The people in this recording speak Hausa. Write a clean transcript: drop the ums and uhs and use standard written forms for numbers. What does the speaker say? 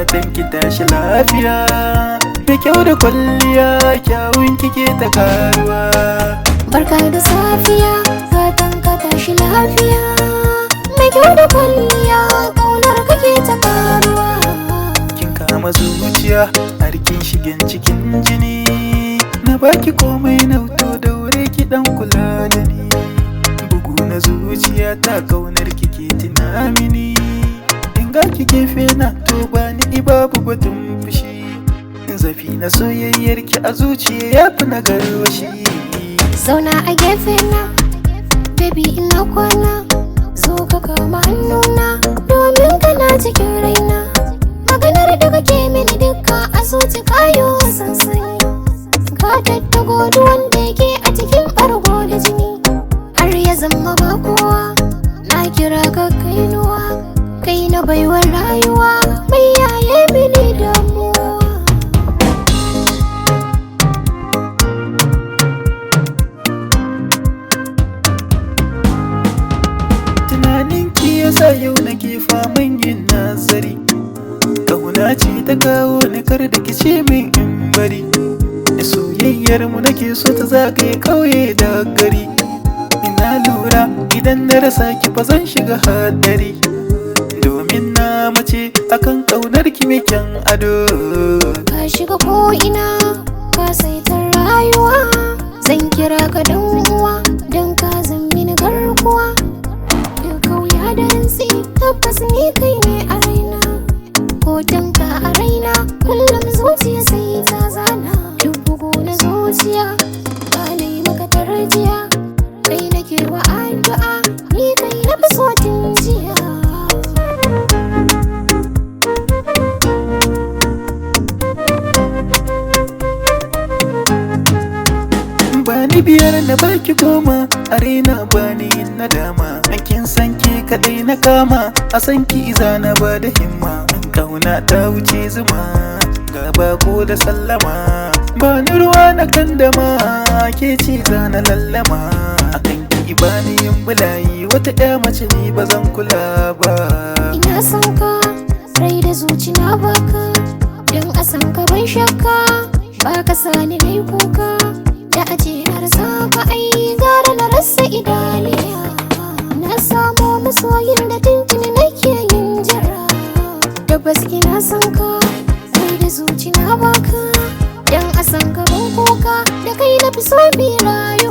fatan ki tashi lafiya. Da kyau da kwalliya kyawun kike ta karuwa. Barka da safiya, fatan ka tashi lafiya. Mai kyau da kwalliya, ƙaunar kake ta karuwa. Kin kama zuciya har kin shigen cikin jini. Na baki komai na wuto da wuri ki dan kula da ni. Bugu na zuciya ta ƙaunar kike tuna mini. In ga ki gefe na to ba ni babu batun fushi. Zafi na soyayyar ki a zuciya yafi na garwashi. Zauna a gefe na, baby ina kwana. Zo ka kama hannuna, domin kana cikin raina. Maganar da kake mini duka a zuci kayo sansani. Ka tattago duk wanda yake a cikin ɓargo da jini. Har ya zama ba kowa, na kira ka kainuwa. Kai na baiwar rayuwa, mai yaye mini damuwa. Tunaninki yasa yau nake faman yin nazari. Kauna ce ta kawo ni kar da kice min in bari. Da soyayyar mu nake so ta zagaye kauye da gari. Ina lura idan na rasa ki ba zan shiga hadari. Domin na mace akan kaunar ki mai kyan ado. Ka shiga ko ina, ka saitar rayuwa. Zan kira ka dan uwa, dan ka zan mini garkuwa. Da rantsi tabbas ni kai ne a raina. Hotonka a raina, kullum zuciya sai ta zana. Duk bugu na zuciya, ba na yi maka tarjiya. Kai nake wa addu'a, ni kai na fi so tun jiya. Bani biyar na baki goma, a raina bani yin nadama. Kin san ki kadai na kama, a san ki iza na ba da himma. Kauna ta wuce zuma, gaba ko da sallama. Bani ruwa na kandama, ke ce za na lallama. Akan ki bani yin bulayi, wata ɗaya mace ni ba zan kula ba. Ina son ka, rai da zuci na baka. Don a san ka ban shakka, ba ka sani nai kuka. Da aje na rasa ka ai gara na rasa idaniya. Na samo masoyin da tuntuni nake yin jira. Tabbas ina son ka, sai da zuci na baka. Dan a san ka ban kuka, da kai na fi so bi rayu.